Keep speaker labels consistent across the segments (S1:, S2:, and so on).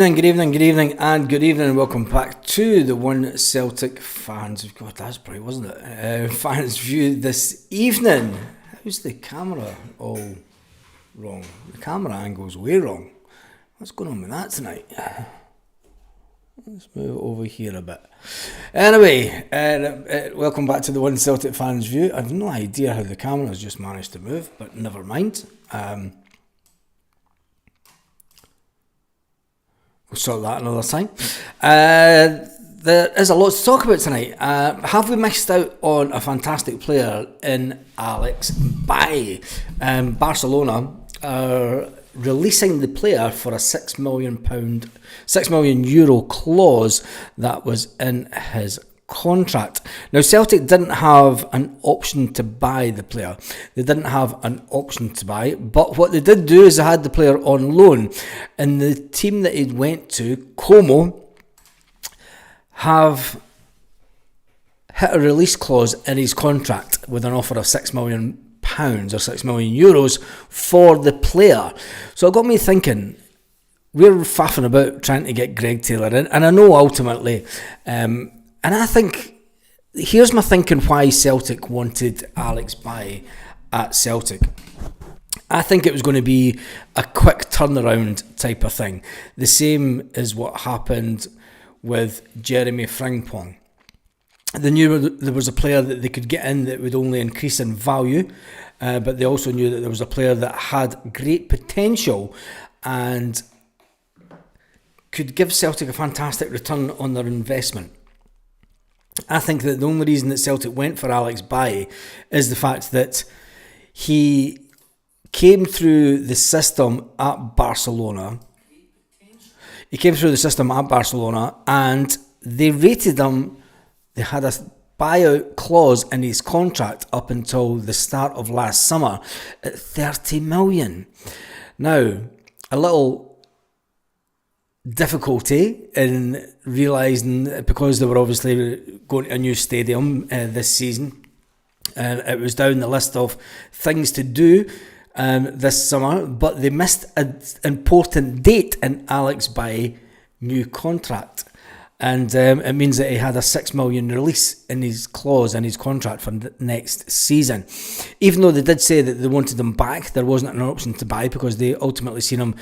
S1: Good evening, and welcome back to the One Celtic Fans. God, that's bright, wasn't it? Fans View this evening. How's the camera all wrong? The camera angle's way wrong. What's going on with that tonight? Let's move over here a bit. Anyway, welcome back to the One Celtic Fans View. I've no idea how the camera's just managed to move, but never mind. We'll sort that another time. There is a lot to talk about tonight. Have we missed out on a fantastic player in Alexbay? Barcelona are releasing the player for a €6 million clause that was in his contract. Now, Celtic didn't have an option to buy the player. They didn't have an option to buy, but what they did do is they had the player on loan, and the team that he went to, Como, have hit a release clause in his contract with an offer of £6 million or €6 million for the player. So it got me thinking, we're faffing about trying to get Greg Taylor in, and I know ultimately and I think, here's my thinking why Celtic wanted Alexbay at Celtic. I think it was going to be a quick turnaround type of thing. The same as what happened with Jeremy Frimpong. They knew there was a player that they could get in that would only increase in value, but they also knew that there was a player that had great potential and could give Celtic a fantastic return on their investment. I think that the only reason that Celtic went for Alexbay is the fact that he came through the system at Barcelona. And they rated him. They had a buyout clause in his contract up until the start of last summer at 30 million. Now, a little difficulty in realising, because they were obviously going to a new stadium this season, and it was down the list of things to do this summer, but they missed an important date in Alexbay new contract, and it means that he had a £6 million release in his clause in his contract for next season. Even though they did say that they wanted him back, there wasn't an option to buy, because they ultimately seen him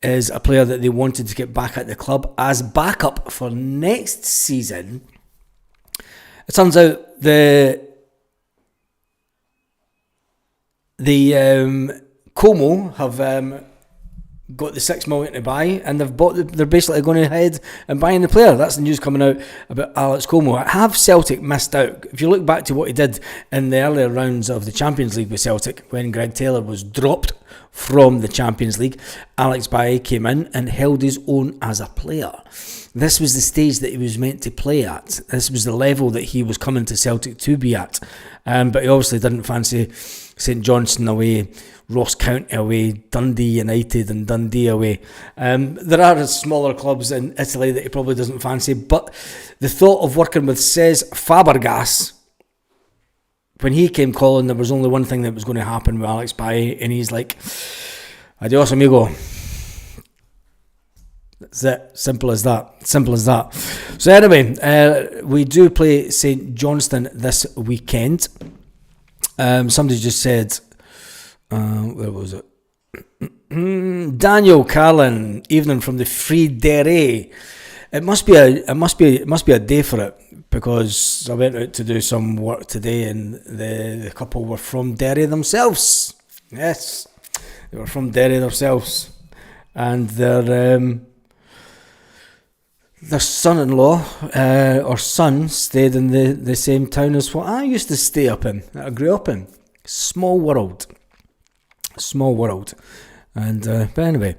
S1: is a player that they wanted to get back at the club as backup for next season. It turns out the Como have got the £6 million to buy, and they're basically going ahead and buying the player. That's the news coming out about Alex Como. Have Celtic missed out? If you look back to what he did in the earlier rounds of the Champions League with Celtic, when Greg Taylor was dropped from the Champions League, Alexbay came in and held his own as a player. This was the stage that he was meant to play at. This was the level that he was coming to Celtic to be at. But he obviously didn't fancy St Johnstone away, Ross County away, Dundee United and Dundee away. There are smaller clubs in Italy that he probably doesn't fancy, but the thought of working with Cesc Fabregas, when he came calling, there was only one thing that was going to happen with Alexbay, and he's like, adios amigo. That's it. Simple as that. So anyway, we do play St Johnstone this weekend. Somebody just said, where was it? Daniel Carlin, evening from the Free Dere. It must be a day for it, because I went out to do some work today, and the couple were from Derry themselves. Yes, they were from Derry themselves, and their son-in-law or son stayed in the same town as what I used to stay up in, that I grew up in. Small world. And but anyway,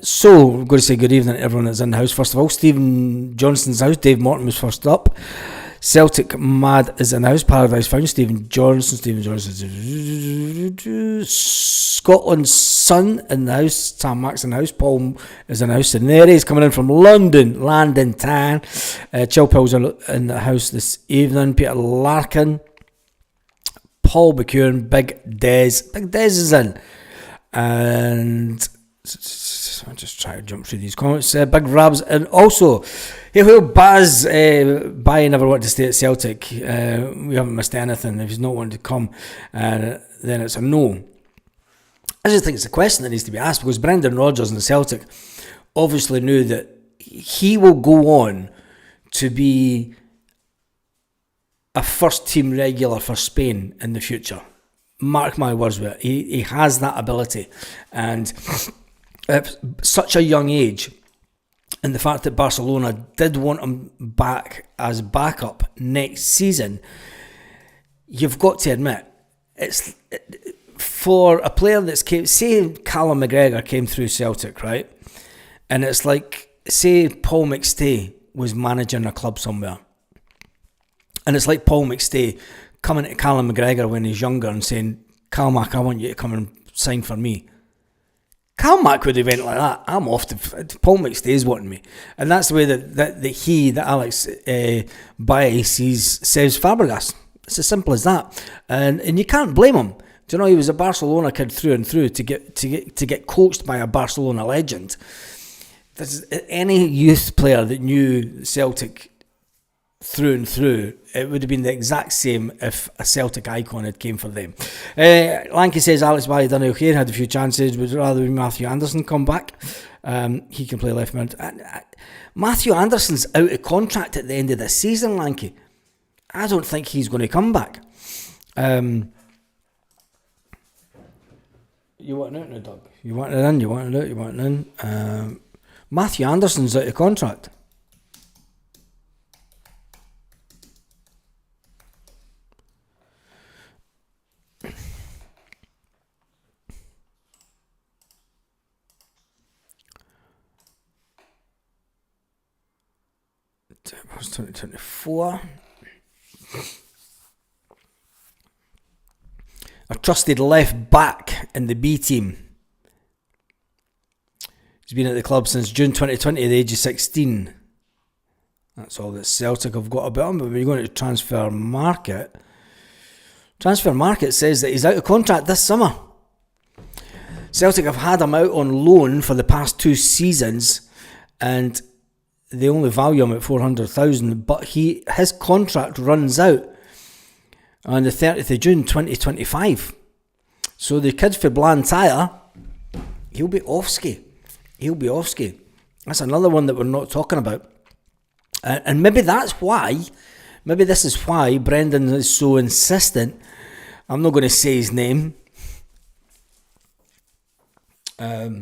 S1: so we're going to say good evening to everyone that's in the house. First of all, Stephen Johnston's house. Dave Morton was first up. Celtic Mad is in the house. Paradise Found. Stephen Johnson. Scotland's Son in the house. Sam Max in the house. Paul is in the house. And there he is, coming in from London, Landon Tan. Chill Pills are in the house this evening. Peter Larkin, Paul McEwen, Big Des is in. And comments. I'll just try to jump through these comments. Big Rabs, and also, hey, well, Baz, Bai never wanted to stay at Celtic. We haven't missed anything. If he's not wanting to come, then it's a no. I just think it's a question that needs to be asked, because Brendan Rodgers and Celtic obviously knew that he will go on to be a first team regular for Spain in the future. Mark my words with it. He has that ability, and at such a young age, and the fact that Barcelona did want him back as backup next season, you've got to admit, it's for a player that's came, say Callum McGregor came through Celtic, right? And it's like, say Paul McStay was managing a club somewhere, and it's like Paul McStay coming to Callum McGregor when he's younger and saying, Cal Mac, I want you to come and sign for me. Cal Mac would have went like that. I'm off to Paul McStay's wanting me. And that's the way that Alex Baye says Fabregas. It's as simple as that. And you can't blame him. Do you know, he was a Barcelona kid through and through to get coached by a Barcelona legend. There's any youth player that knew Celtic through and through, it would have been the exact same if a Celtic icon had came for them. Lanky says Alex Bailey done okay, had a few chances, would rather Matthew Anderson come back. He can play left mid. Matthew Anderson's out of contract at the end of the season, Lanky. I don't think he's going to come back. You want it out now, Doug? You want it in, you want it out, you want it in. Matthew Anderson's out of contract. It was 2024. A trusted left back in the B team. He's been at the club since June 2020 at the age of 16. That's all that Celtic have got about him. But when you go into Transfer Market says that he's out of contract this summer. Celtic have had him out on loan for the past 2 seasons, and they only value him at 400,000, but his contract runs out on the 30th of June 2025. So the kid for Blantyre, he'll be off-ski. That's another one that we're not talking about. And maybe this is why Brendan is so insistent. I'm not going to say his name. But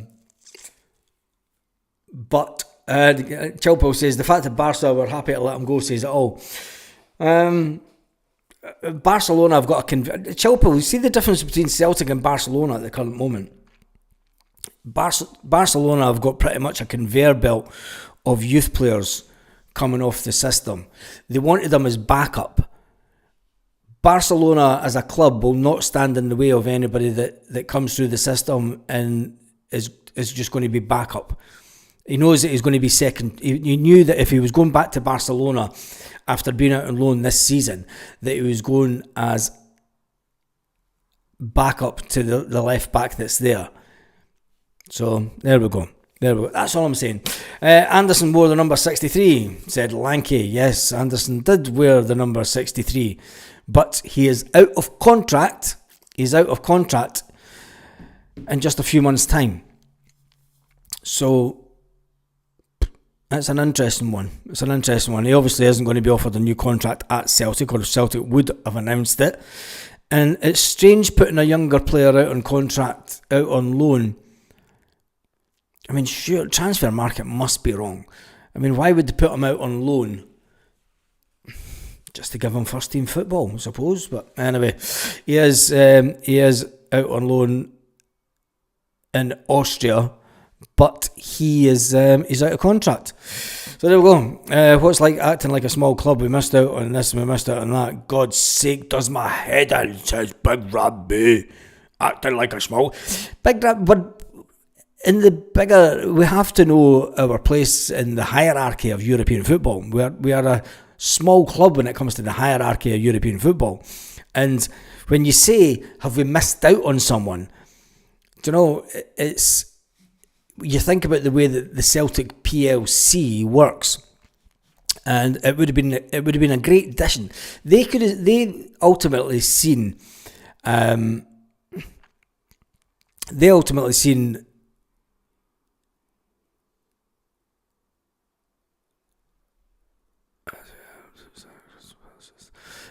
S1: Chilpo says the fact that Barca were happy to let him go says it all. Barcelona have got Chilpo, you see the difference between Celtic and Barcelona at the current moment. Barcelona have got pretty much a conveyor belt of youth players coming off the system. They wanted them as backup. Barcelona as a club will not stand in the way of anybody that comes through the system and is just going to be backup. He knows that he's going to be second. He knew that if he was going back to Barcelona after being out on loan this season, that he was going as backup to the left back that's there. So there we go. That's all I'm saying. Anderson wore the number 63, said Lanky. Yes, Anderson did wear the number 63, but he is out of contract. He's out of contract in just a few months' time. So it's an interesting one. He obviously isn't going to be offered a new contract at Celtic, or Celtic would have announced it. And it's strange putting a younger player out on contract, out on loan. I mean, sure, transfer market must be wrong. I mean, why would they put him out on loan? Just to give him first team football, I suppose. But anyway, he is out on loan in Austria, but he's out of contract. So there we go. What's like acting like a small club? We missed out on this and we missed out on that. God's sake, does my head in, says Big Rabbi. Acting like a small Big Rabbi, but in the bigger, we have to know our place in the hierarchy of European football. We are a small club when it comes to the hierarchy of European football. And when you say, have we missed out on someone? Do you know, you think about the way that the Celtic PLC works, and it would have been a great addition. They ultimately seen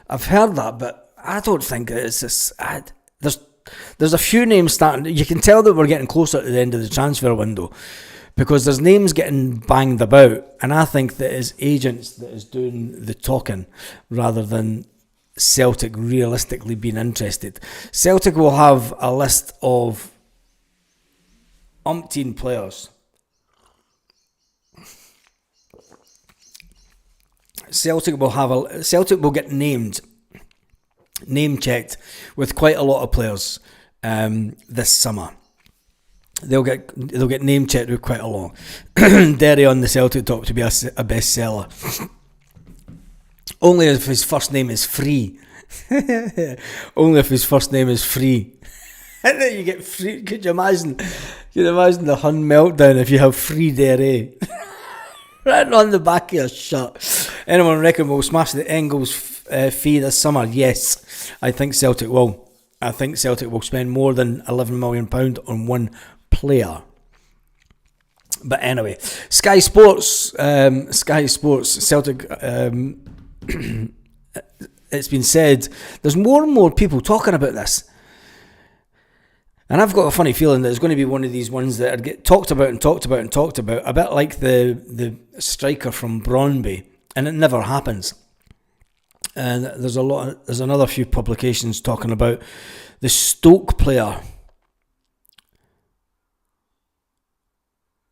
S1: I've heard that, but I don't think it's this. There's a few names starting. You can tell that we're getting closer to the end of the transfer window, because there's names getting banged about, and I think that it's agents that is doing the talking rather than Celtic realistically being interested. Celtic will have a list of umpteen players. Celtic will get name checked with quite a lot of players this summer. They'll get name checked with quite a lot. Derry on the Celtic top to be a bestseller. Only if his first name is free. Only if his first name is free. And then you get free. Could you imagine the Hun meltdown if you have free Derry? Right on the back of your shirt. Anyone reckon we'll smash the Engels fee this summer? Yes, I think Celtic will. I think Celtic will spend more than £11 million on one player. But anyway, Sky Sports, Celtic. It's been said there's more and more people talking about this. And I've got a funny feeling that it's going to be one of these ones that get talked about, a bit like the striker from Brøndby, and it never happens. And there's another few publications talking about the Stoke player,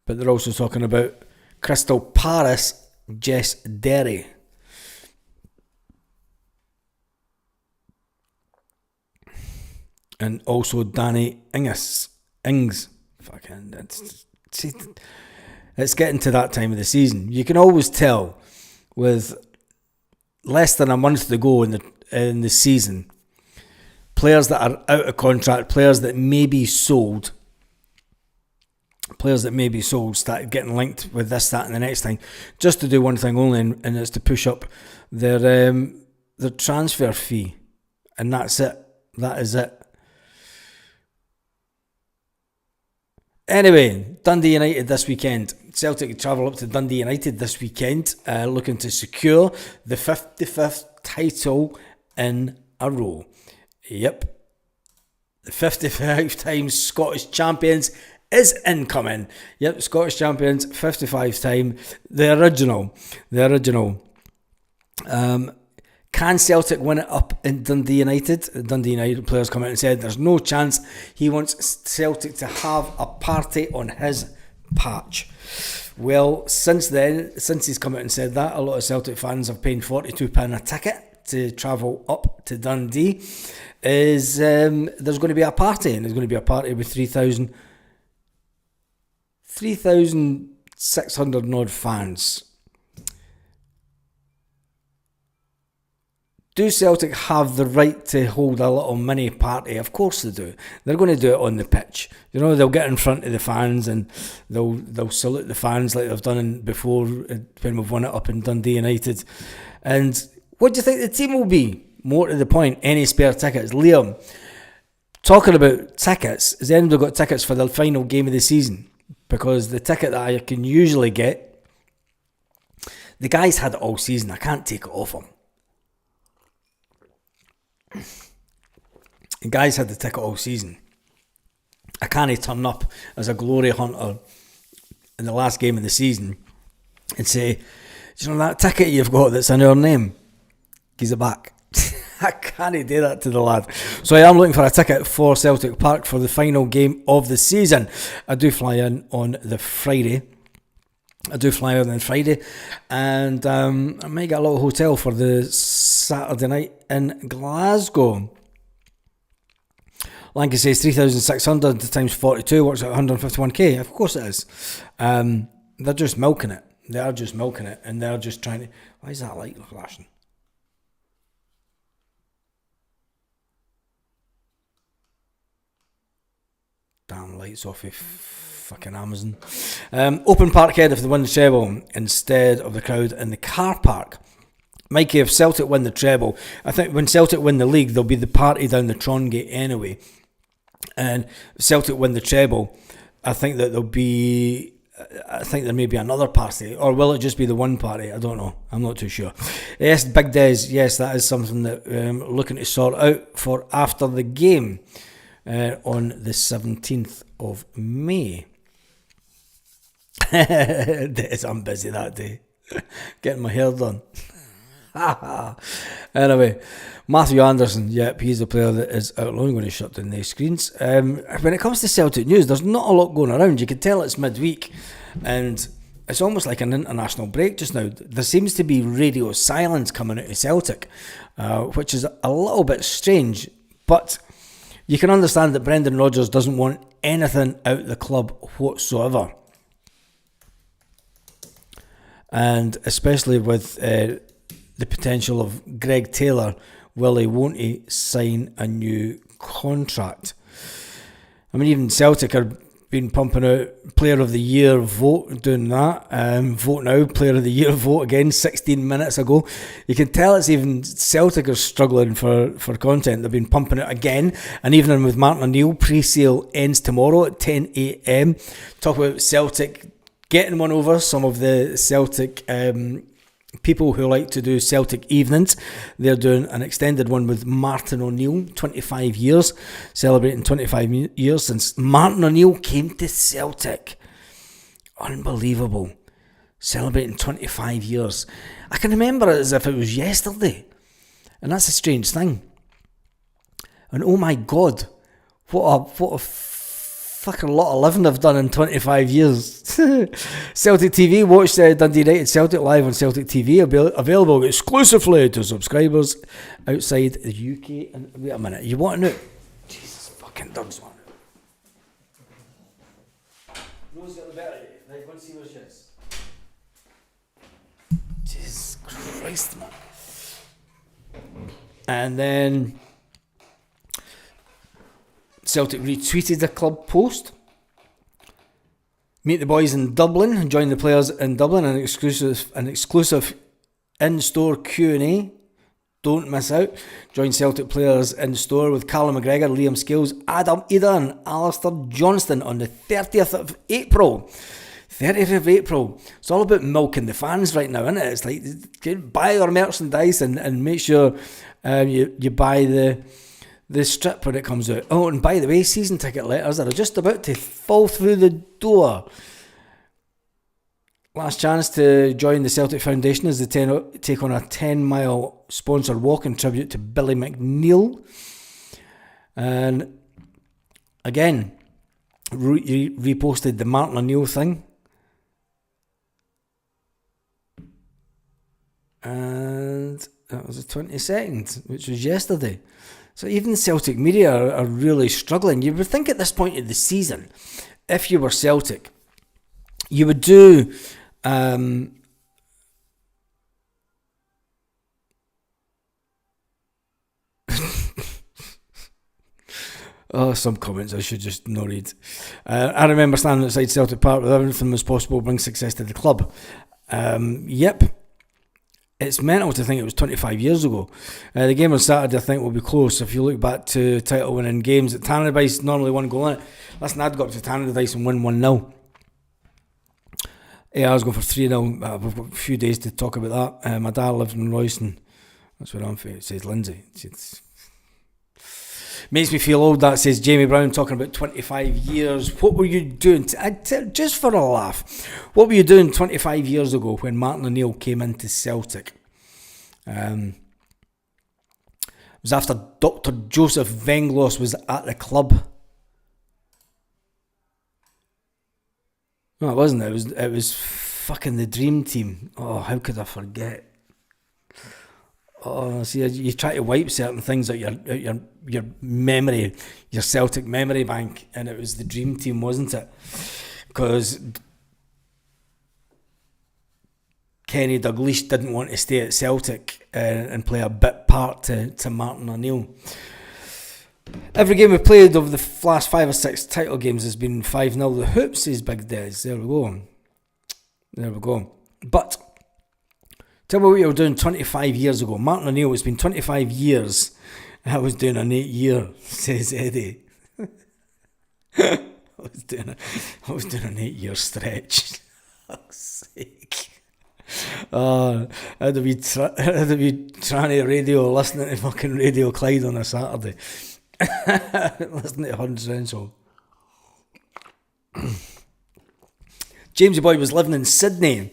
S1: but they're also talking about Crystal Palace Jess Derry. And also Danny Ings. Fucking, it's getting to that time of the season. You can always tell with less than a month to go in the season, players that are out of contract, players that may be sold, start getting linked with this, that, and the next thing, just to do one thing only, and it's to push up their transfer fee, and that's it. That is it. Anyway, Dundee United this weekend. Celtic travel up to Dundee United this weekend, looking to secure the 55th title in a row. Yep. The 55 times Scottish champions is incoming. Yep, Scottish champions, 55 time. The original. Can Celtic win it up in Dundee United? The Dundee United players come out and said there's no chance. He wants Celtic to have a party on his patch. Well, since he's come out and said that, a lot of Celtic fans have paid £42 a ticket to travel up to Dundee. There's going to be a party, and there's going to be a party with 3,600 odd fans. Do Celtic have the right to hold a little mini party? Of course they do. They're going to do it on the pitch. You know, they'll get in front of the fans and they'll salute the fans like they've done before when we've won it up in Dundee United. And what do you think the team will be? More to the point, any spare tickets? Liam, talking about tickets, has anyone got tickets for the final game of the season? Because the ticket that I can usually get, the guy's had it all season. I can't take it off him. The guy's had the ticket all season. I can't turn up as a glory hunter in the last game of the season and say, do you know that ticket you've got that's in our name? Give it back. I can't do that to the lad. So I am looking for a ticket for Celtic Park for the final game of the season. I do fly in on the Friday. And I might get a little hotel for the Saturday night in Glasgow. Lanky says 3,600 times 42 works out 151k. Of course it is. They're just milking it. They are just milking it, and they're just trying to. Why is that light flashing? Damn lights off of fucking Amazon. Open Parkhead if they win the treble instead of the crowd in the car park. Mikey, if Celtic win the treble, I think when Celtic win the league, there'll be the party down the Tron Gate anyway. And if Celtic win the treble, I think that there may be another party, or will it just be the one party? I don't know. I'm not too sure. Yes, Big Des. Yes, that is something that looking to sort out for after the game on the 17th of May. Des, I'm busy that day, getting my hair done. Anyway, Matthew Anderson, yep, he's the player that is out loan. I'm going to shut down the screens. When it comes to Celtic news, there's not a lot going around. You can tell it's midweek and it's almost like an international break just now. There seems to be radio silence coming out of Celtic, which is a little bit strange, but you can understand that Brendan Rodgers doesn't want anything out of the club whatsoever, and especially with the potential of Greg Taylor, will he, won't he, sign a new contract? I mean, even Celtic are been pumping out Player of the Year vote, doing that. Vote now, Player of the Year vote again, 16 minutes ago. You can tell it's even Celtic are struggling for content. They've been pumping it again, and even with Martin O'Neill, pre-sale ends tomorrow at 10 a.m. Talk about Celtic getting one over some of the Celtic people who like to do Celtic evenings. They're doing an extended one with Martin O'Neill, 25 years, celebrating 25 years since Martin O'Neill came to Celtic. Unbelievable. Celebrating 25 years. I can remember it as if it was yesterday. And that's a strange thing. And oh my God, what a fucking lot of living I've done in 25 years. Celtic TV, watch Dundee United Celtic live on Celtic TV, available exclusively to subscribers outside the UK. And wait a minute, you want to know? Jesus fucking dogs, man. Rose got the better of you. Right, go and see where she is. Jesus Christ, man. And then Celtic retweeted the club post. Meet the boys in Dublin. Join the players in Dublin. An exclusive in-store Q&A. Don't miss out. Join Celtic players in store with Callum McGregor, Liam Scales, Adam Ida and Alistair Johnston on the 30th of April. 30th of April. It's all about milking the fans right now, isn't it? It's like, buy our merchandise and make sure you buy the strip when it comes out. Oh, and by the way, season ticket letters are just about to fall through the door. Last chance to join the Celtic Foundation as they take on a 10-mile sponsored walk in tribute to Billy McNeil. And again, reposted the Martin O'Neill thing. And that was the 22nd, which was yesterday. So even the Celtic media are really struggling. You would think at this point of the season, if you were Celtic, you would do some comments I should just not read. I remember standing outside Celtic Park with everything was possible to bring success to the club. Yep. It's mental to think it was 25 years ago. The game on Saturday, I think, will be close. If you look back to title-winning games, Tannadice normally one goal in it. Listen, I'd go up to Tannadice and win 1-0. Yeah, I was going for 3-0. We've got a few days to talk about that. My dad lives in Royston. That's where I'm from. It says Lindsay. It makes me feel old, that says Jamie Brown, talking about 25 years. What were you doing? Just for a laugh. What were you doing 25 years ago when Martin O'Neill came into Celtic? It was after Dr. Joseph Venglos was at the club. No, it wasn't. It was fucking the Dream Team. Oh, how could I forget? Oh, see, you try to wipe certain things out your memory, your Celtic memory bank, and it was the Dream Team, wasn't it? Because Kenny Dalglish didn't want to stay at Celtic and play a bit part to Martin O'Neill. Every game we played over the last 5 or 6 title games has been 5-0 the hoops, says Big Des. There we go. But tell me what you were doing 25 years ago. Martin O'Neill, it's been 25 years. I was doing an 8-year, says Eddie. I was doing an 8-year stretch. Fuck's sake. I'd be trying to radio, listening to fucking Radio Clyde on a Saturday. Listening to Huns Renshaw. Jamesy Boy was living in Sydney,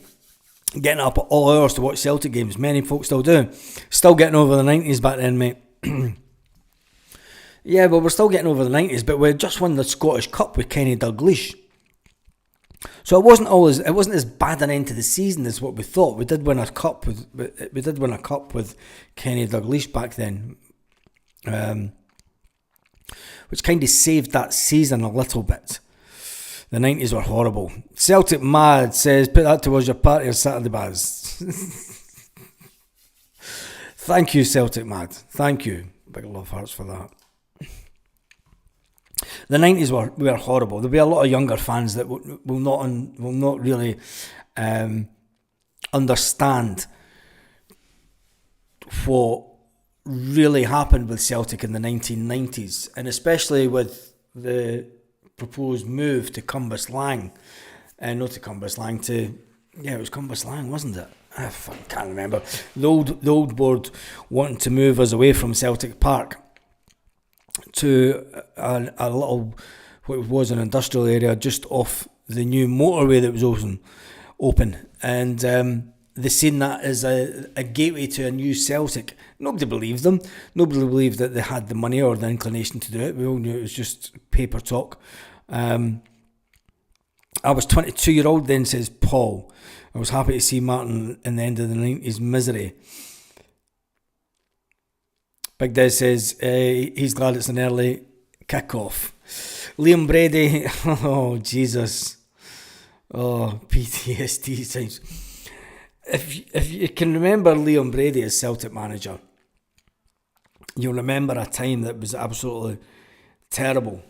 S1: getting up at all hours to watch Celtic games. Many folks still do. Still getting over the 90s back then, mate. Yeah, well, we're still getting over the 90s, but we just won the Scottish Cup with Kenny Dalglish. So it wasn't as bad an end to the season as what we thought. We did win a cup with Kenny Dalglish back then, which kind of saved that season a little bit. The 90s were horrible. Celtic Mad says, put that towards your party on Saturday, Baz. Thank you, Celtic Mad. Thank you. Big love hearts for that. The 90s were horrible. There'll be a lot of younger fans that will not really understand what really happened with Celtic in the 1990s, and especially with the proposed move to Cumberslang, it was Cumberslang, wasn't it? I can't remember. The old board wanting to move us away from Celtic Park to a little, what was an industrial area just off the new motorway that was open, and they seen that as a gateway to a new Celtic. Nobody believed them. Nobody believed that they had the money or the inclination to do it. We all knew it was just paper talk. I was 22-year-old then, says Paul. I was happy to see Martin in the end of the 90s misery. Big Des says he's glad it's an early kick-off. Liam Brady, oh Jesus, oh PTSD times. If you can remember Liam Brady as Celtic manager, you'll remember a time that was absolutely terrible.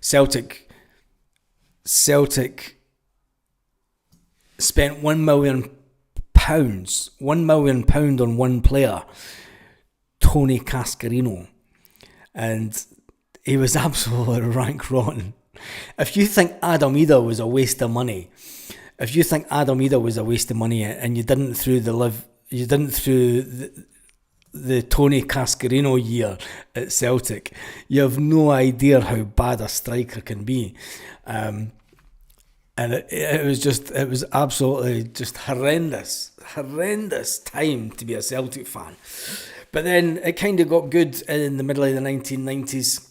S1: Celtic spent £1 million on one player, Tony Cascarino, and he was absolutely rank rotten. If you think Adam Ida was a waste of money, and you didn't through the Tony Cascarino year at Celtic, you have no idea how bad a striker can be. And it was absolutely just horrendous time to be a Celtic fan. But then it kind of got good in the middle of the 1990s.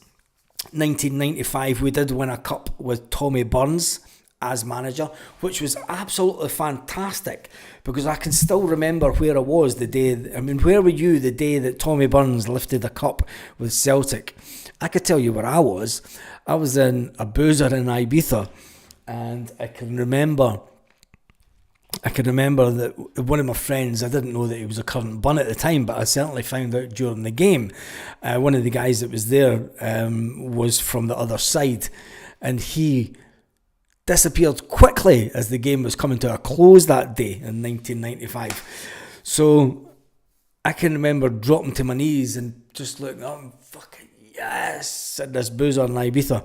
S1: 1995, we did win a cup with Tommy Burns as manager, which was absolutely fantastic, because I can still remember where I was the day. Where were you the day that Tommy Burns lifted the cup with Celtic? I could tell you where I was. I was in a boozer in Ibiza, and I can remember that one of my friends, I didn't know that he was a current bun at the time, but I certainly found out during the game. One of the guys that was there was from the other side, and he disappeared quickly as the game was coming to a close that day in 1995. So I can remember dropping to my knees and just looking up and fucking yes at this boozer in Ibiza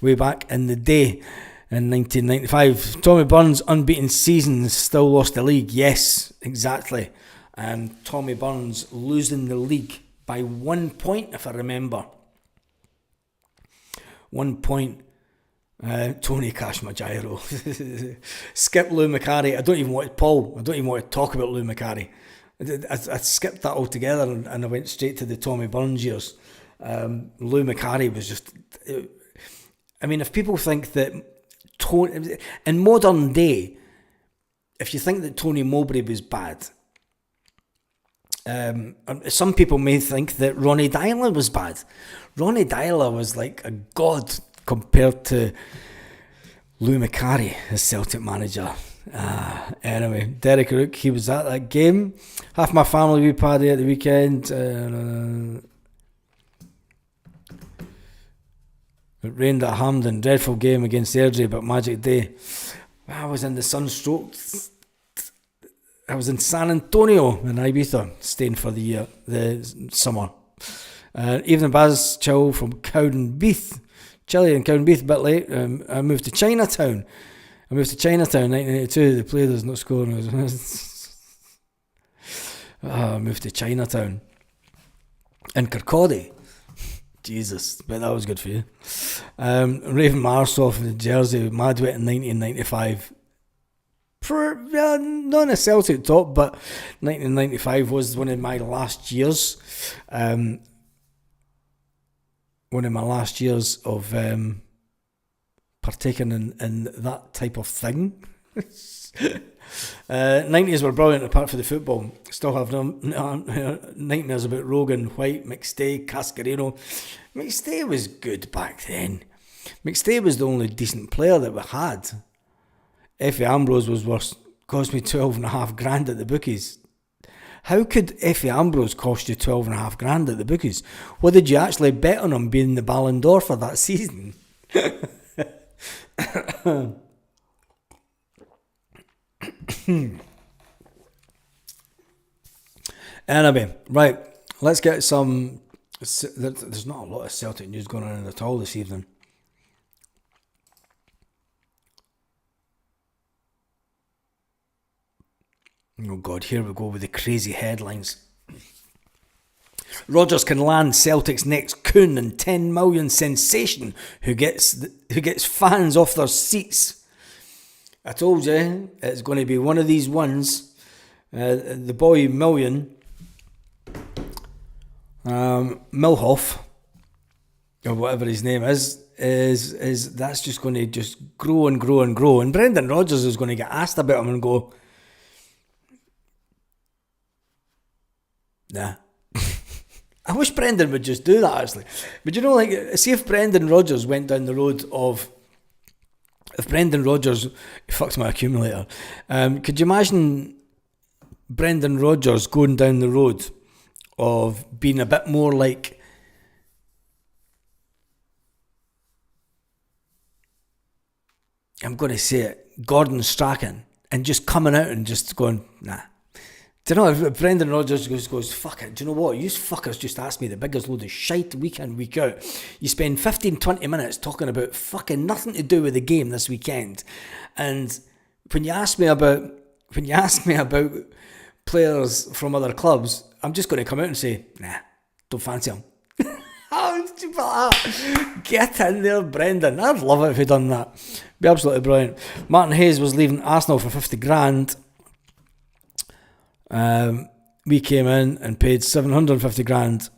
S1: way back in the day. In 1995, Tommy Burns' unbeaten season still lost the league. Yes, exactly. And Tommy Burns losing the league by 1 point, if I remember. 1 point. Tony Cashmajiro. Skip Lou Macari. I don't even want to talk about Lou Macari. I skipped that altogether and I went straight to the Tommy Burns years. Lou Macari was just... if people think that in modern day, if you think that Tony Mowbray was bad, some people may think that Ronnie Dyler was bad. Ronnie Dyler was like a god compared to Lou Macari as Celtic manager. Anyway, Derek Rook, he was at that game. Half my family wee party at the weekend. It rained at Hampden. Dreadful game against Airdrie, but magic day. I was in the sunstroke. I was in San Antonio in Ibiza, staying for the summer. Evening Baz Chill from Cowdenbeath. Chilly in Cowdenbeath, a bit late. I moved to Chinatown. 1982. The player does not score. I moved to Chinatown. In Kirkcaldy. Jesus, but that was good for you. Raven Marsoff in Jersey, Madwit in 1995. Not in a Celtic top, but 1995 was one of my last years. One of my last years of partaking in that type of thing. 90s were brilliant apart from the football. Still have nightmares about Rogan, White, McStay, Cascarino. McStay was good back then. McStay was the only decent player that we had. Effie Ambrose was worse. Cost me 12.5 grand at the bookies. How could Effie Ambrose cost you 12.5 grand at the bookies? What did you actually bet on him being the Ballon d'Or for that season? Anyway, right, let's get some. There's not a lot of Celtic news going on at all this evening. Oh God, here we go with the crazy headlines. Rodgers can land Celtic's next Coon and 10 million sensation who gets fans off their seats. I told you it's going to be one of these ones. The boy Million, Milhoff, or whatever his name is that's just going to just grow and grow and grow. And Brendan Rodgers is going to get asked about him and go, nah. I wish Brendan would just do that, actually. But you know, like, see if Brendan Rodgers went down the road of... If Brendan Rodgers... Fucked my accumulator. Could you imagine Brendan Rodgers going down the road of being a bit more like... I'm going to say it. Gordon Strachan. And just coming out and just going, nah. Do you know, if Brendan Rodgers goes, fuck it, do you know what? You fuckers just asked me the biggest load of shite week in, week out. You spend 15, 20 minutes talking about fucking nothing to do with the game this weekend. And when you ask me about players from other clubs, I'm just going to come out and say, nah, don't fancy them. Get in there, Brendan. I'd love it if he'd done that. Be absolutely brilliant. Martin Hayes was leaving Arsenal for 50 grand. We came in and paid 750 grand.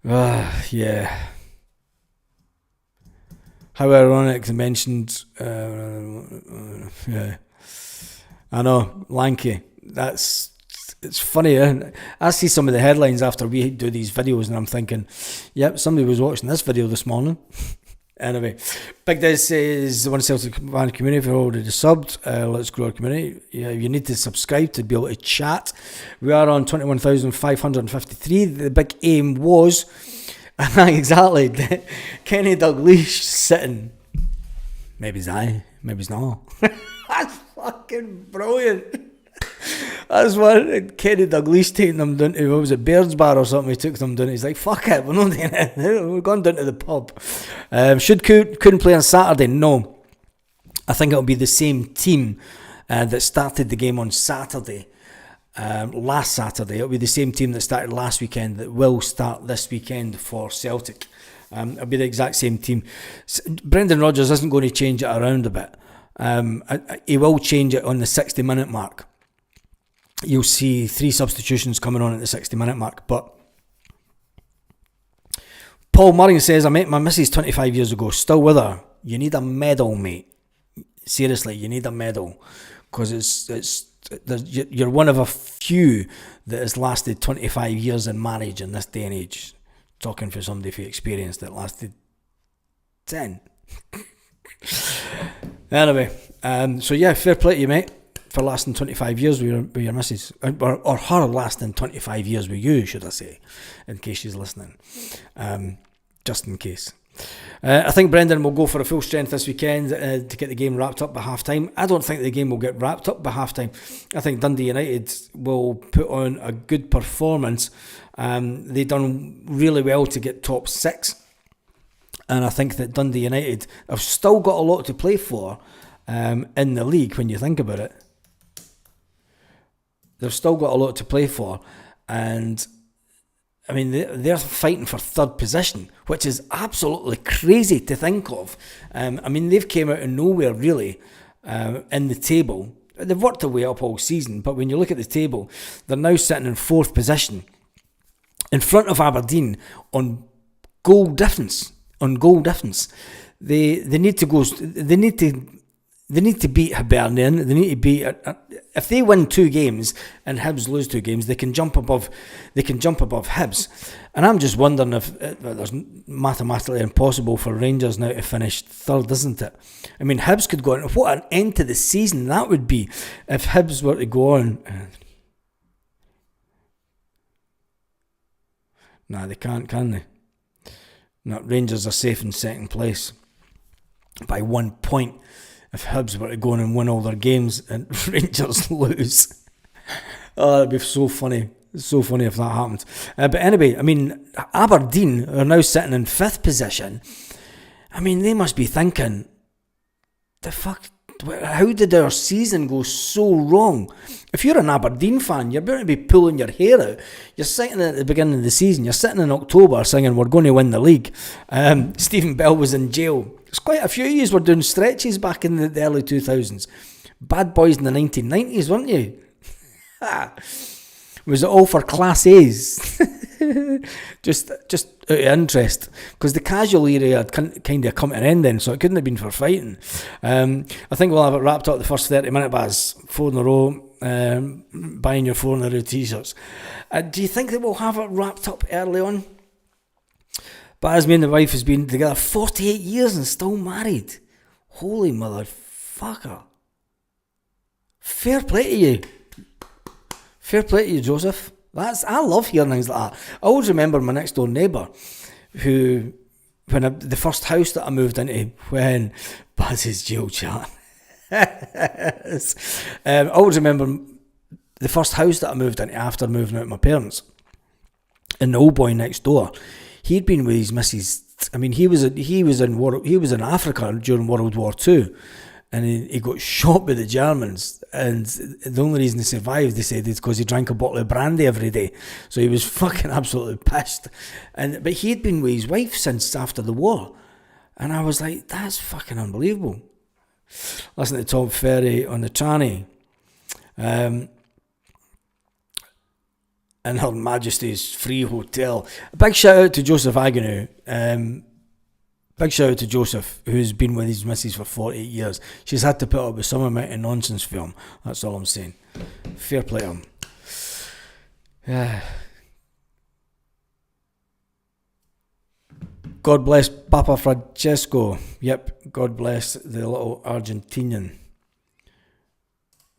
S1: Yeah. How ironic they mentioned. Yeah. I know, lanky. It's funny. I see some of the headlines after we do these videos, and I'm thinking, yep, somebody was watching this video this morning. Anyway, Big Des says the One Celtic fan community, if you're already subbed, let's grow our community. Yeah, you need to subscribe to be able to chat. We are on 21,553. The big aim was exactly Kenny Dalglish sitting. Maybe it's I, maybe it's not. That's fucking brilliant. That's what Kenny Dalglish taking them down to, what was it, Beards Bar or something. He took them down. He's like, fuck it, we're not doing it. We're going down to the pub. Couldn't play on Saturday? No. I think it'll be the same team that started the game on Saturday. Last Saturday. It'll be the same team that started last weekend that will start this weekend for Celtic. It'll be the exact same team. Brendan Rodgers isn't going to change it around a bit. He will change it on the 60-minute mark. You'll see 3 substitutions coming on at the 60-minute mark. But Paul Murray says, I met my missus 25 years ago, still with her. You need a medal, mate. Seriously, you need a medal. Because you're one of a few that has lasted 25 years in marriage in this day and age. Talking for somebody who experienced it lasted 10. Anyway, so yeah, fair play to you, mate. for lasting 25 years with your missus, or her lasting 25 years with you, should I say, in case she's listening, just in case. I think Brendan will go for a full strength this weekend to get the game wrapped up by half time. I don't think the game will get wrapped up by half time. I think Dundee United will put on a good performance. They've done really well to get top 6, and I think that Dundee United have still got a lot to play for in the league. When you think about it, they've still got a lot to play for, and I mean, they're fighting for third position, which is absolutely crazy to think of. I mean, they've came out of nowhere, really, in the table. They've worked their way up all season, but when you look at the table, they're now sitting in 4th position, in front of Aberdeen on goal difference. They need to go. They need to beat Hibernian. They need to beat. If they win 2 games and Hibs lose 2 games, they can jump above. They can jump above Hibs, and I'm just wondering if there's mathematically impossible for Rangers now to finish 3rd, isn't it? I mean, Hibs could go on. What an end to the season that would be if Hibs were to go on. Nah, they can't, can they? No, Rangers are safe in 2nd place by 1 point. If Hibs were to go on and win all their games and Rangers lose. Oh, that'd be so funny. So funny if that happened. But anyway, I mean, Aberdeen are now sitting in 5th position. I mean, they must be thinking, the fuck, how did our season go so wrong? If you're an Aberdeen fan, you're going to be pulling your hair out. You're sitting at the beginning of the season, you're sitting in October singing, we're going to win the league. Stephen Bell was in jail. It's quite a few years were doing stretches back in the early 2000s. Bad boys in the 1990s, weren't you? Was it all for Class A's? just out of interest, because the casual area had kind of come to an end then, so it couldn't have been for fighting. I think we'll have it wrapped up the first 30 minute bars, 4 in a row, buying your 4 in a row t-shirts. Do you think that we'll have it wrapped up early on? But as me and the wife has been together 48 years and still married. Holy motherfucker. Fair play to you. Fair play to you, Joseph. I love hearing things like that. I always remember my next door neighbour the first house that I moved into when Baz's jail chat. I always remember the first house that I moved into after moving out with my parents. And the old boy next door, he'd been with his missus. I mean, he was in Africa during World War II, and he got shot by the Germans. And the only reason he survived, they said, is because he drank a bottle of brandy every day. So he was fucking absolutely pissed. But he'd been with his wife since after the war, and I was like, that's fucking unbelievable. Listen to Tom Ferry on the tranny. In Her Majesty's Free Hotel. A big shout out to Joseph Agnew. Big shout out to Joseph, who's been with his missus for 48 years. She's had to put up with some amount of nonsense film. That's all I'm saying. Fair play to him. Yeah. God bless Papa Francesco. Yep, God bless the little Argentinian.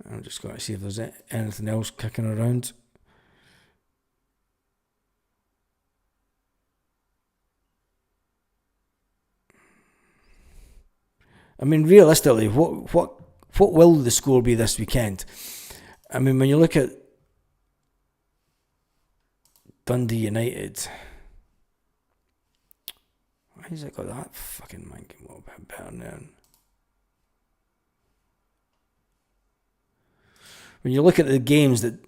S1: I'm just going to see if there's anything else kicking around. I mean, realistically, what will the score be this weekend? I mean, when you look at Dundee United, why has it got that fucking man a little bit better now? When you look at the games that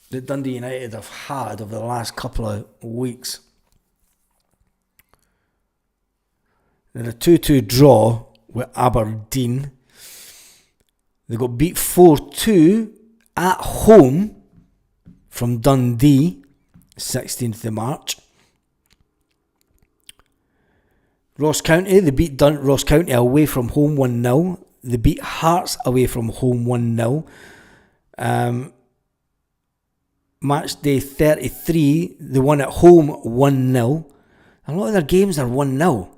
S1: Dundee United have had over the last couple of weeks, they're a 2-2 draw with Aberdeen. They got beat 4-2 at home from Dundee, 16th of March. Ross County, they beat Ross County away from home 1-0. They beat Hearts away from home 1-0. Match day 33, they won at home 1-0. A lot of their games are 1-0.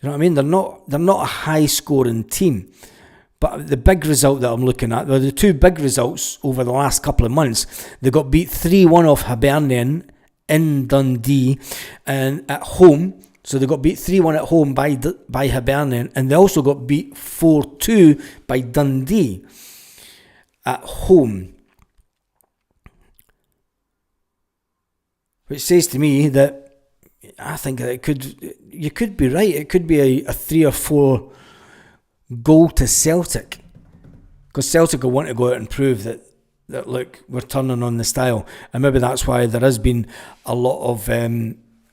S1: You know what I mean? They're not a high scoring team. But the big result that I'm looking at, the two big results over the last couple of months, they got beat 3-1 off Hibernian in Dundee and at home. So they got beat 3-1 at home by Hibernian, and they also got beat 4-2 by Dundee at home. Which says to me that I think that you could be right. It could be a 3 or 4 goal to Celtic, because Celtic will want to go out and prove that look, we're turning on the style, and maybe that's why there has been a lot of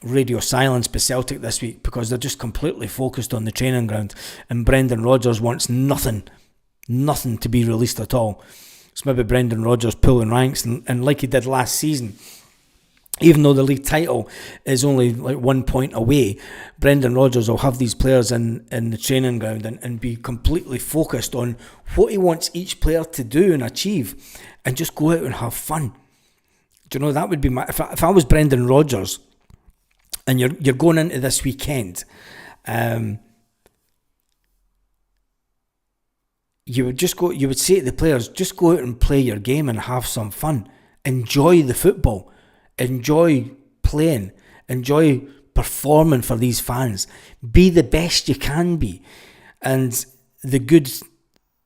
S1: radio silence by Celtic this week, because they're just completely focused on the training ground, and Brendan Rodgers wants nothing to be released at all. It's maybe Brendan Rodgers pulling ranks, and like he did last season, even though the league title is only like 1 point away, Brendan Rodgers will have these players in the training ground and be completely focused on what he wants each player to do and achieve, and just go out and have fun. Do you know, that would be if I was Brendan Rodgers, and you're going into this weekend, you would say to the players, just go out and play your game and have some fun. Enjoy the football. Enjoy playing. Enjoy performing for these fans. Be the best you can be. And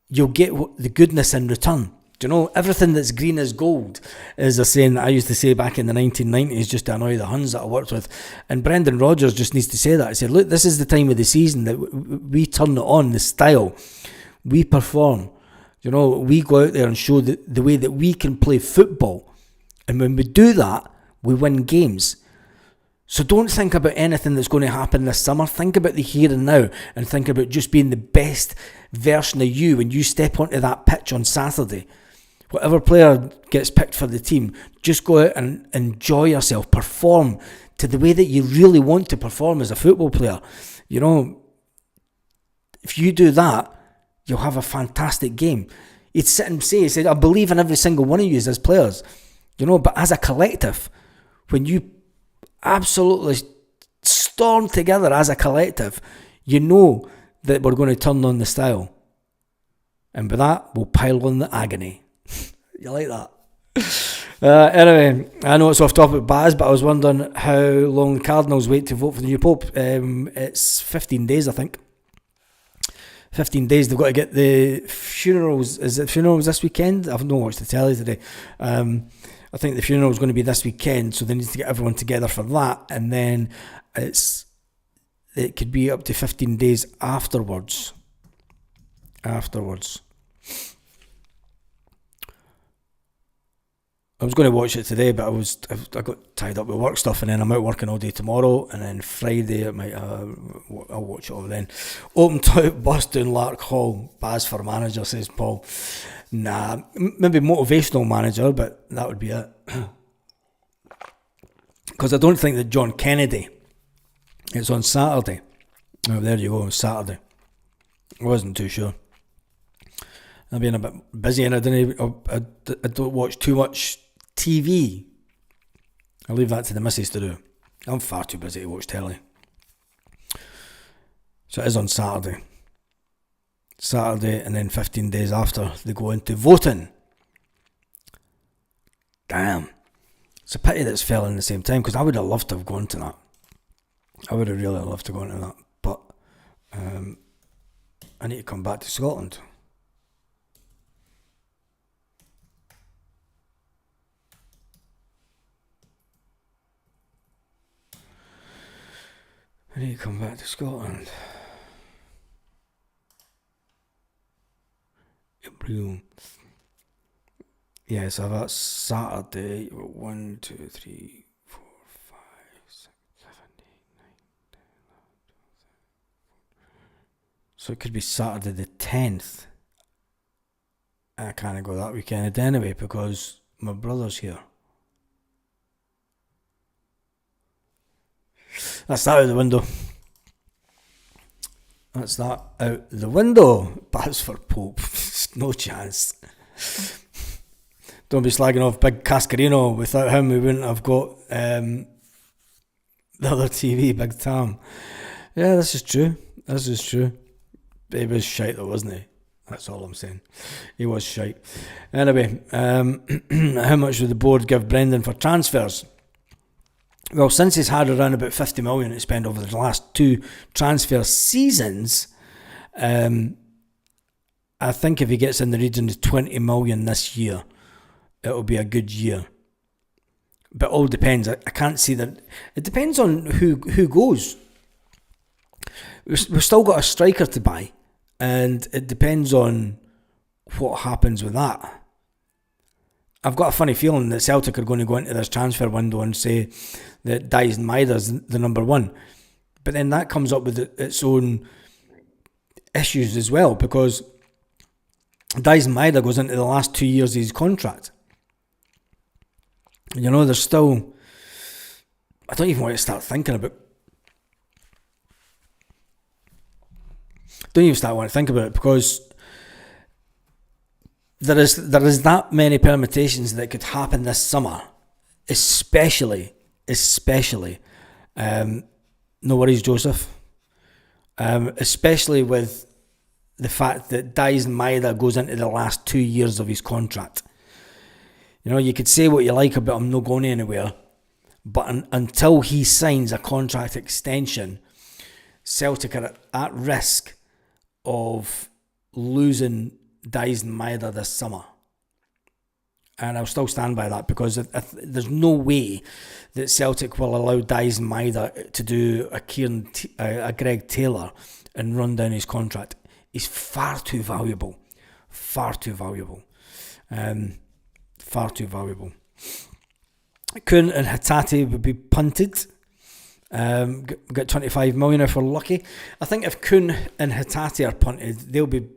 S1: you'll get the goodness in return. Do you know, everything that's green is gold is a saying that I used to say back in the 1990s just to annoy the Huns that I worked with. And Brendan Rodgers just needs to say that. He said, look, this is the time of the season that we turn it on, the style. We perform. You know, we go out there and show the way that we can play football. And when we do that, we win games. So don't think about anything that's going to happen this summer. Think about the here and now, and think about just being the best version of you when you step onto that pitch on Saturday. Whatever player gets picked for the team, just go out and enjoy yourself. Perform to the way that you really want to perform as a football player. You know, if you do that, you'll have a fantastic game. He'd sit and say, he said, I believe in every single one of you as players. You know, but as a collective, when you absolutely storm together as a collective, you know that we're going to turn on the style. And with that, we'll pile on the agony. You like that? Anyway, I know it's off topic, Baz, but I was wondering how long the Cardinals wait to vote for the new Pope. It's 15 days, I think. 15 days. They've got to get the funerals. Is it funerals this weekend? I've not watched the telly today. I think the funeral is going to be this weekend, so they need to get everyone together for that, and then it could be up to 15 days afterwards. I was going to watch it today, but I got tied up with work stuff, and then I'm out working all day tomorrow, and then Friday I'll watch it all then. Open tout bus down Lark Hall. Baz for manager, says Paul. Nah, maybe motivational manager, but that would be it. Because I don't think that John Kennedy. It's on Saturday. Oh, there you go, on Saturday. I wasn't too sure. I've been a bit busy, and I don't watch too much TV. I leave that to the missus to do. I'm far too busy to watch telly. So it is on Saturday. And then 15 days after, they go into voting. Damn. It's a pity that it's fell in the same time, because I would have loved to have gone to that. I would have really loved to go into that. But I need to come back to Scotland. I need to come back to Scotland. Yeah, so that's Saturday. 1, 2, 3, 4, 5, 6, 7, 8, 9, 10, 11, 12, 13. So it could be Saturday the 10th. I can't go that weekend anyway because my brother's here. That's that out the window. That's that out the window. Baz for Pope. No chance. Don't be slagging off Big Cascarino. Without him, we wouldn't have got the other TV, Big Tam. Yeah, this is true. He was shite though, wasn't he? That's all I'm saying. He was shite. Anyway, how much would the board give Brendan for transfers? Well, since he's had around about 50 million to spend over the last 2 transfer seasons, I think if he gets in the region of 20 million this year, it'll be a good year. But all depends. I can't see that. It depends on who goes. We've still got a striker to buy, and it depends on what happens with that. I've got a funny feeling that Celtic are going to go into this transfer window and say that Daizen Maida's the number one. But then that comes up with its own issues as well, because Daizen Maida goes into the last 2 years of his contract. You know, there's still... I don't even want to start thinking about... Don't even start wanting to think about it, because there is that many permutations that could happen this summer, especially. No worries, Joseph. Especially with the fact that Daizen Maida goes into the last 2 years of his contract. You know, you could say what you like about him not going anywhere, but until he signs a contract extension, Celtic are at risk of losing Daizen Maida this summer. And I'll still stand by that, because there's no way that Celtic will allow Daizen Maida to do a Greg Taylor and run down his contract. He's far too valuable. Kuhn and Hatate would be punted. Get 25 million if we're lucky. I think if Kuhn and Hatate are punted, they'll be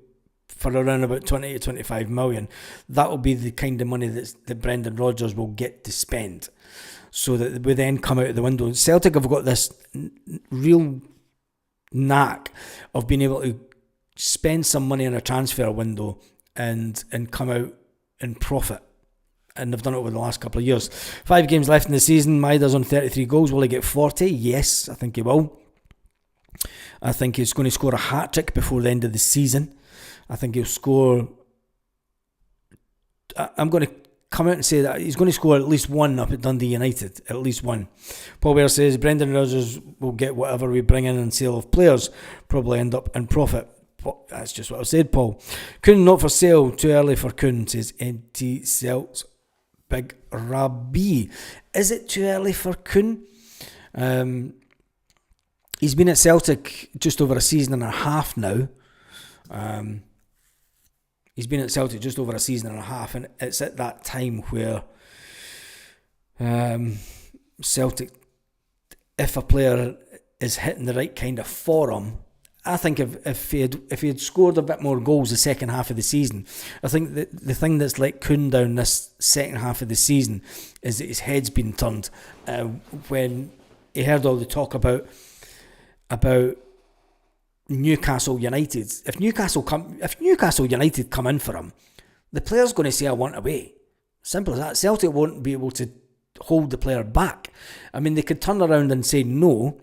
S1: for around about 20 to 25 million. That will be the kind of money that Brendan Rodgers will get to spend, so that we then come out of the window. Celtic have got this real knack of being able to spend some money in a transfer window and come out in profit. And they've done it over the last couple of years. 5 games left in the season. Maida's on 33 goals. Will he get 40? Yes, I think he will. I think he's going to score a hat-trick before the end of the season. I think he'll score... I'm going to come out and say that he's going to score at least one up at Dundee United. At least one. Paul Bear says, Brendan Rodgers will get whatever we bring in sale of players. Probably end up in profit. That's just what I said, Paul. Kuhn not for sale. Too early for Kuhn, says Eddie Seltz. Big Rabbi. Is it too early for Kuhn? He's been at Celtic just over a season and a half now. He's been at Celtic just over a season and a half, and it's at that time where Celtic, if a player is hitting the right kind of form, I think if he had scored a bit more goals the second half of the season, I think the thing that's let Kuhn down this second half of the season is that his head's been turned when he heard all the talk about Newcastle United. If Newcastle United come in for him, the player's going to say I want away. Simple as that. Celtic won't be able to hold the player back. I mean, they could turn around and say no.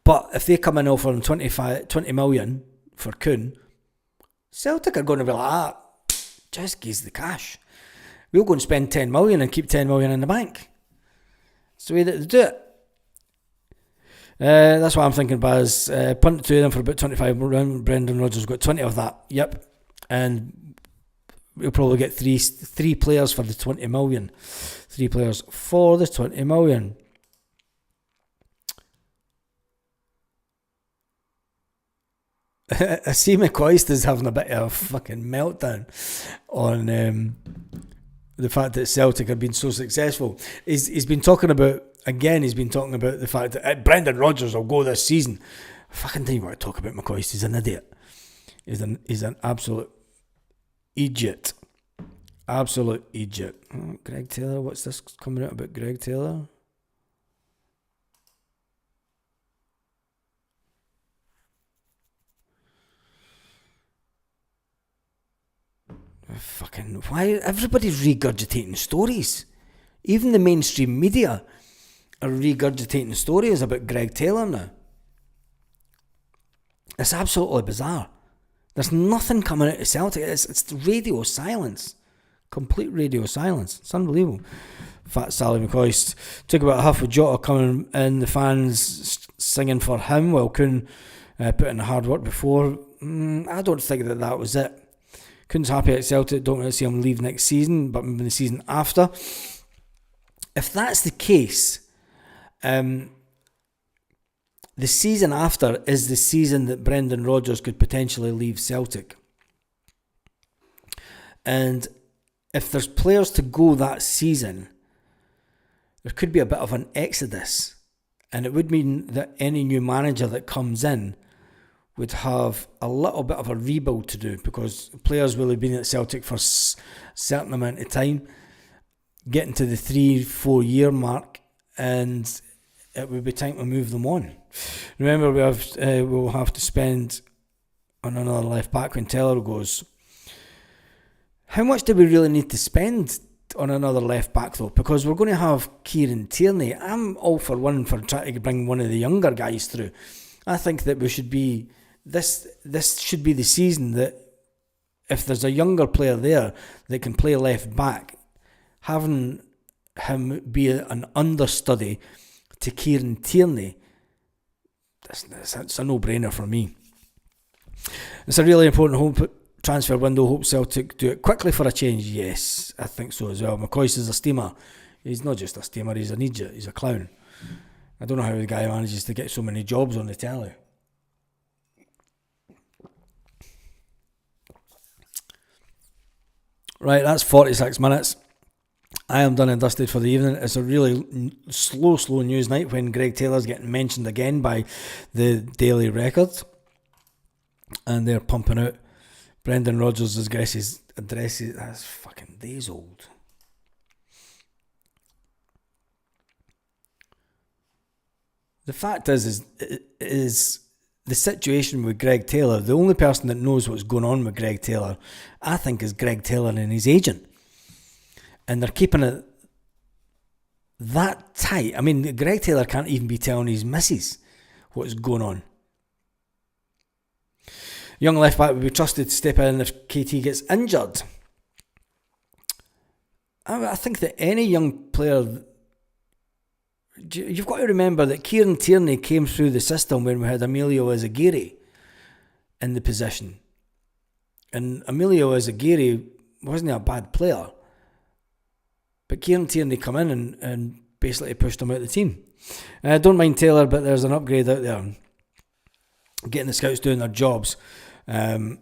S1: But if they come in offering 20 million for Kuhn, Celtic are going to be like, just give the cash. We'll go and spend 10 million and keep 10 million in the bank. It's the way that they do it. That's what I'm thinking, Baz. Punt to them for about 25 million. Brendan Rodgers got 20 of that. Yep. And we'll probably get three players for the 20 million. 3 players for the 20 million. I see McCoist is having a bit of a fucking meltdown on the fact that Celtic have been so successful. He's been talking about the fact that Brendan Rodgers will go this season. I fucking don't even want to talk about McCoist. He's an idiot. He's an absolute idiot. Absolute idiot. Oh, Greg Taylor, what's this coming out about Greg Taylor? Fucking, why everybody's regurgitating stories? Even the mainstream media are regurgitating stories about Greg Taylor now. It's absolutely bizarre. There's nothing coming out of Celtic. It's radio silence. Complete radio silence. It's unbelievable. Fat Sally McCoy took about half of Jota coming in, the fans singing for him while Kuhn put in the hard work before. I don't think that was it. Kuhn's happy at Celtic, don't want to see him leave next season, but maybe the season after. If that's the case, the season after is the season that Brendan Rodgers could potentially leave Celtic. And if there's players to go that season, there could be a bit of an exodus. And it would mean that any new manager that comes in would have a little bit of a rebuild to do, because players will have been at Celtic for a certain amount of time, getting to the 3-4 year mark, and it would be time to move them on. Remember, we'll have to spend on another left back when Taylor goes. How much do we really need to spend on another left back though? Because we're going to have Kieran Tierney. I'm all for trying to bring one of the younger guys through. I think that we should be this should be the season that if there's a younger player there that can play left back, having him be an understudy to Kieran Tierney, that's a no-brainer for me. It's a really important transfer window. Hope Celtic do it quickly for a change. Yes, I think so as well. McCoy is a steamer. He's not just a steamer, he's an idiot. He's a clown. I don't know how the guy manages to get so many jobs on the telly. Right, that's 46 minutes. I am done and dusted for the evening. It's a really slow news night when Greg Taylor's getting mentioned again by the Daily Record. And they're pumping out Brendan Rodgers' addresses. That's fucking days old. The fact is the situation with Greg Taylor, the only person that knows what's going on with Greg Taylor, I think, is Greg Taylor and his agent. And they're keeping it that tight. I mean, Greg Taylor can't even be telling his missus what's going on. Young left back would be trusted to step in if KT gets injured. I think that any young player, you've got to remember that Kieran Tierney came through the system when we had Emilio Ezagiri in the position. And Emilio Ezagiri wasn't a bad player. But Kieran Tierney come in and basically pushed him out of the team. I don't mind Taylor, but there's an upgrade out there. Getting the scouts doing their jobs. Yes,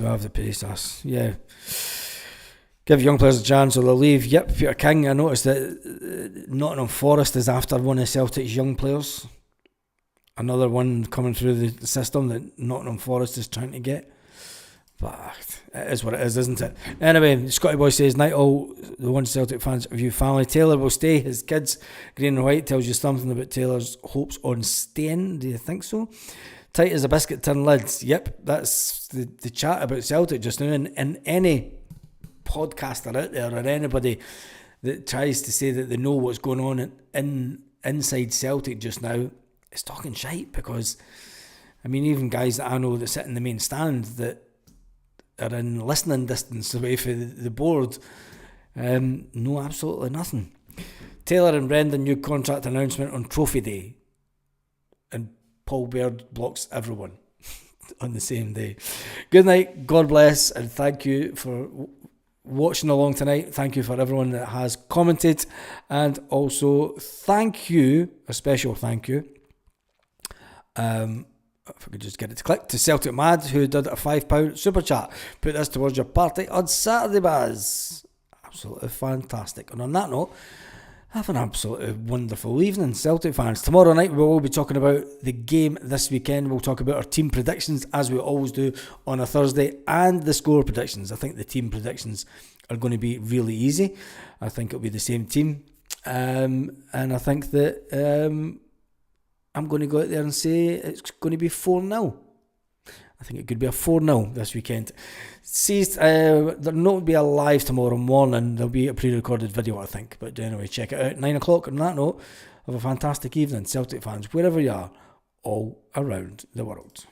S1: we have the pace us. Yeah. Give young players a chance or they'll leave. Yep, Peter King. I noticed that Nottingham Forest is after one of Celtic's young players. Another one coming through the system that Nottingham Forest is trying to get. But it is what it is, isn't it? Anyway, Scotty Boy says, night all the one Celtic fans of you family. Taylor will stay. His kids, green and white, tells you something about Taylor's hopes on staying. Do you think so? Tight as a biscuit, turn lids. Yep, that's the chat about Celtic just now. And any podcaster out there or anybody that tries to say that they know what's going on inside Celtic just now is talking shite, because, I mean, even guys that I know that sit in the main stand that are in listening distance away from the board know absolutely nothing. Taylor and Brendan new contract announcement on Trophy Day, and Paul Baird blocks everyone on the same day. Good night, God bless, and thank you for watching along tonight. Thank you for everyone that has commented, and also thank you, a special thank you, if I could just get it to click, to Celtic Mad, who did a £5 super chat. Put this towards your party on Saturday, Baz. Absolutely fantastic. And on that note, have an absolutely wonderful evening, Celtic fans. Tomorrow night we will be talking about the game this weekend. We'll talk about our team predictions, as we always do on a Thursday, and the score predictions. I think the team predictions are going to be really easy. I think it'll be the same team. And I think that I'm going to go out there and say it's going to be 4-0. I think it could be a 4-0 this weekend. There'll not be a live tomorrow morning. There'll be a pre-recorded video, I think. But anyway, check it out. 9 o'clock. On that note, have a fantastic evening, Celtic fans, wherever you are, all around the world.